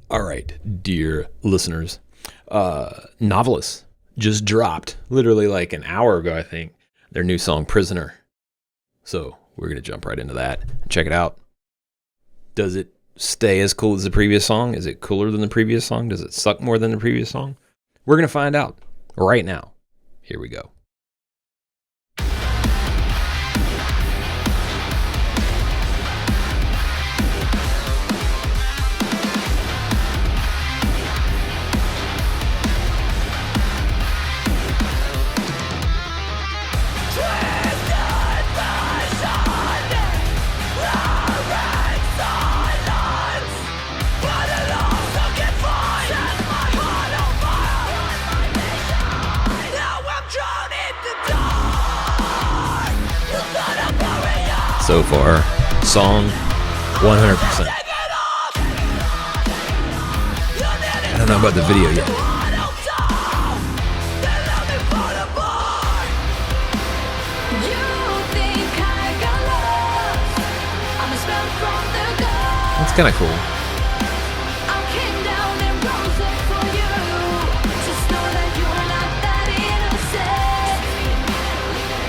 All right, dear listeners, Novelist just dropped literally like an hour ago, I think, their new song Prisoner. So we're going to jump right into that and check it out. Does it stay as cool as the previous song? Is it cooler than the previous song? Does it suck more than the previous song? We're going to find out right now. Here we go. So far, song 100%. I don't know about the video yet. That's kind of cool.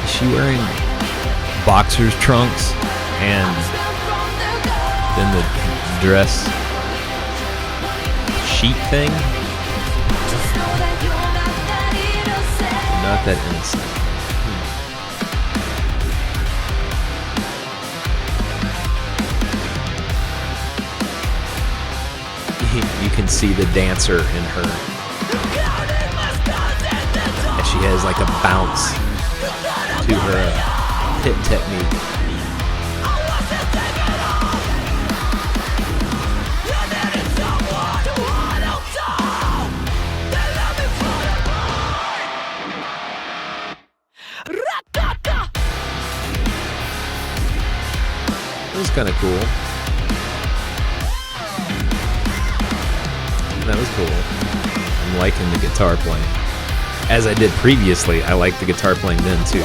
Is she wearing boxers trunks and then the dress sheet thing? Not that innocent. You can see the dancer in her. And she has like a bounce to her hip technique. It was kind of cool. That was cool. I'm liking the guitar playing. As I did previously, I liked the guitar playing then too.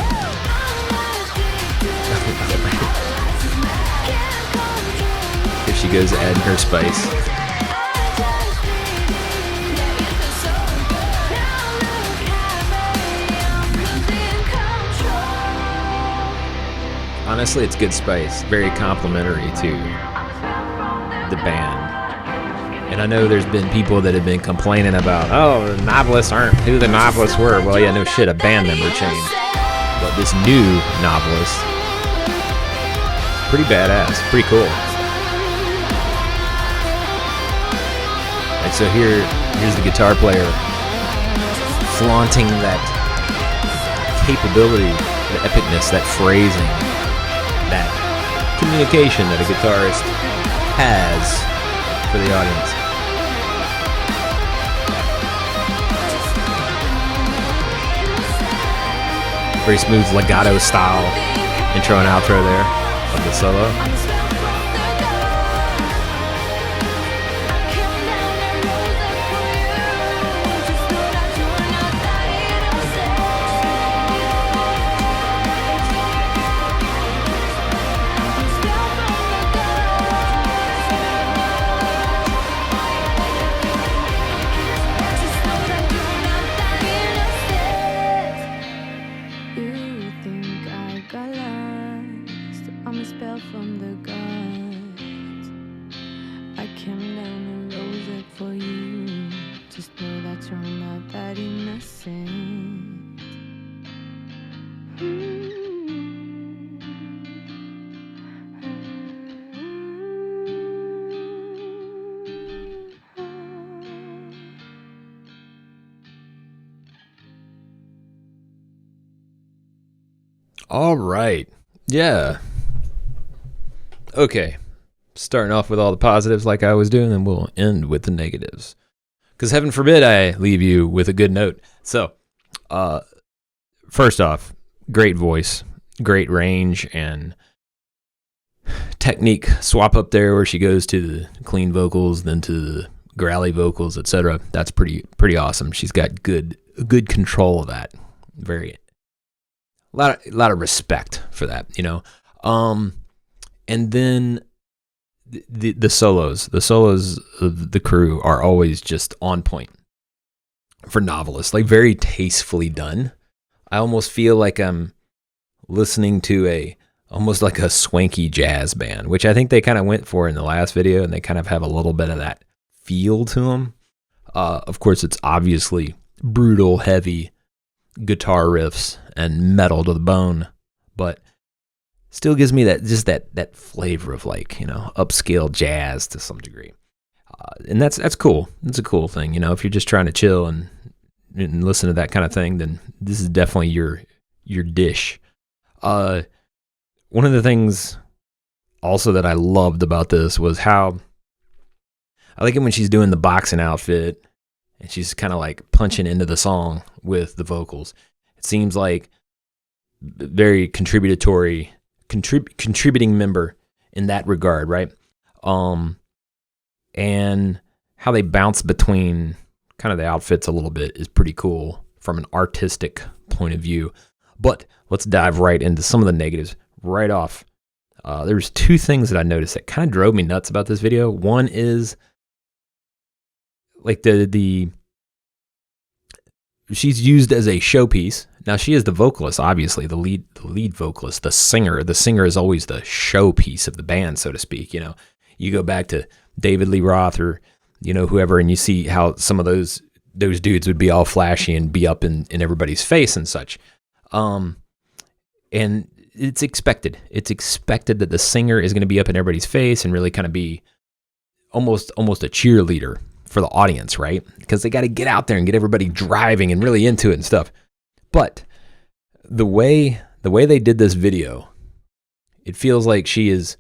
Here she goes adding her spice. Honestly, it's good spice. Very complimentary to the band. And I know there's been people that have been complaining about, oh, the Novelists aren't who the Novelists were. Well, yeah, no shit, a band member changed. But this new Novelist, pretty badass, pretty cool. And so here's the guitar player flaunting that capability, the epicness, that phrasing, that communication that a guitarist has for the audience. Very smooth legato style intro and outro there of the solo. All right. Yeah. Okay. Starting off with all the positives like I was doing, and we'll end with the negatives. Because heaven forbid I leave you with a good note. So, first off, great voice, great range, and technique swap up there where she goes to the clean vocals, then to the growly vocals, etc. That's pretty awesome. She's got good control of that. A lot of respect for that, you know. And then the solos of the crew are always just on point for Novelist, like very tastefully done. I almost feel like I'm listening to almost like a swanky jazz band, which I think they kind of went for in the last video, and they kind of have a little bit of that feel to them. Of course, it's obviously brutal, heavy guitar riffs and metal to the bone, but still gives me that flavor of, like, upscale jazz to some degree. And that's cool. It's a cool thing. If you're just trying to chill and listen to that kind of thing, then this is definitely your dish. One of the things also that I loved about this was how I like it when she's doing the boxing outfit and she's kind of like punching into the song with the vocals. It seems like very contributing member in that regard, right? And how they bounce between kind of the outfits a little bit is pretty cool from an artistic point of view. But let's dive right into some of the negatives right off. There's two things that I noticed that kind of drove me nuts about this video. One is like she's used as a showpiece. Now, she is the vocalist, obviously, the lead vocalist, the singer. The singer is always the showpiece of the band, so to speak. You go back to David Lee Roth or, whoever, and you see how some of those dudes would be all flashy and be up in everybody's face and such. And it's expected. It's expected that the singer is going to be up in everybody's face and really kind of be almost a cheerleader for the audience, right? Because they got to get out there and get everybody driving and really into it and stuff. But the way they did this video, it feels like she is,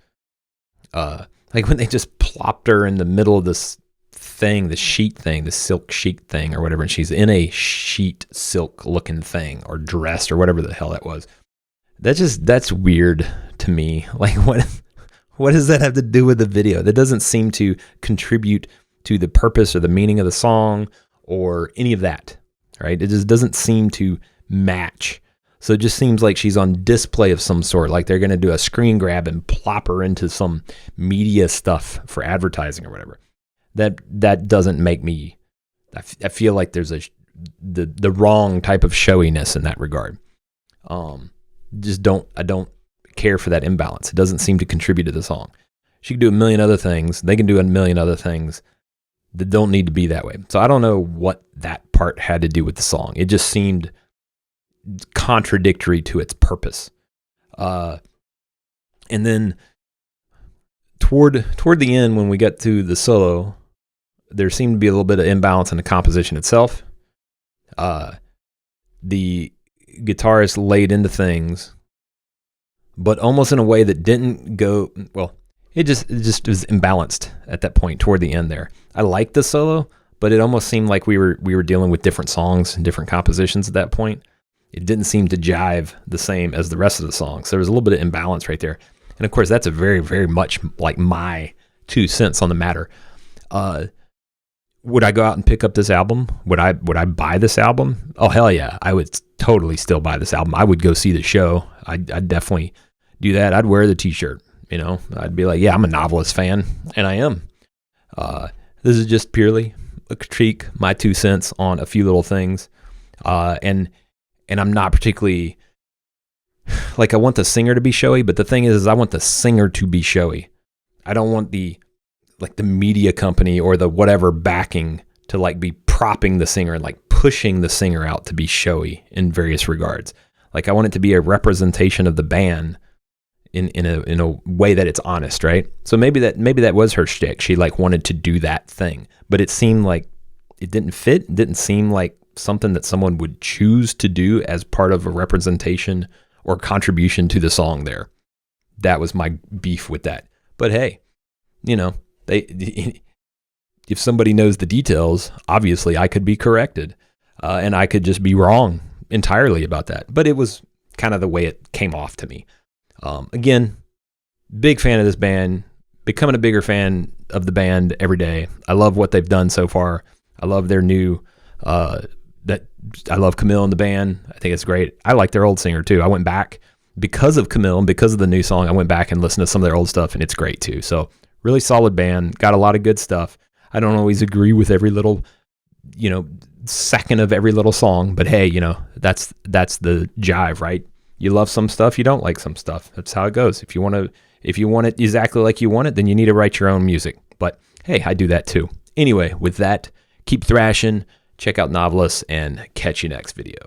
like when they just plopped her in the middle of this thing, the sheet thing, the silk sheet thing or whatever, and she's in a sheet silk looking thing or dress or whatever the hell that was. That's weird to me. Like, what does that have to do with the video? That doesn't seem to contribute to the purpose or the meaning of the song or any of that, right? It just doesn't seem to match. So it just seems like she's on display of some sort, like they're going to do a screen grab and plop her into some media stuff for advertising or whatever. That doesn't make me, I feel like there's the wrong type of showiness in that regard. I don't care for that imbalance. It doesn't seem to contribute to the song. She can do a million other things. They can do a million other things that don't need to be that way. So I don't know what that part had to do with the song. It just seemed contradictory to its purpose. And then toward the end, when we get to the solo, there seemed to be a little bit of imbalance in the composition itself. The guitarist laid into things, but almost in a way that didn't go well. It just was imbalanced at that point toward the end there. I liked the solo, but it almost seemed like we were dealing with different songs and different compositions at that point. It didn't seem to jive the same as the rest of the songs. So there was a little bit of imbalance right there. And of course, that's a very, very much like my 2 cents on the matter. Would I go out and pick up this album? Would I buy this album? Oh, hell yeah. I would totally still buy this album. I would go see the show. I'd definitely do that. I'd wear the t-shirt. I'd be like, yeah, I'm a Novelist fan, and I am. This is just purely a critique, my 2 cents on a few little things. And I'm not particularly, like, I want the singer to be showy, but the thing is I want the singer to be showy. I don't want the media company or the whatever backing to like be propping the singer and like pushing the singer out to be showy in various regards. Like, I want it to be a representation of the band in a way that it's honest, right? So maybe that was her shtick. She like wanted to do that thing, but it seemed like it didn't fit. It didn't seem like something that someone would choose to do as part of a representation or contribution to the song there. That was my beef with that. But hey, if somebody knows the details, obviously I could be corrected, and I could just be wrong entirely about that. But it was kind of the way it came off to me. Again, big fan of this band, becoming a bigger fan of the band every day. I love what they've done so far. I love their new, I love Camille and the band. I think it's great. I like their old singer too. I went back because of Camille and because of the new song. I went back and listened to some of their old stuff, and it's great too. So Really solid band. Got a lot of good stuff. I don't always agree with every little, second of every little song, but hey, that's the jive, right? You love some stuff, you don't like some stuff. That's how it goes. If you want it exactly like you want it, then you need to write your own music. But hey, I do that too. Anyway, with that, keep thrashing, check out Novelist, and catch you next video.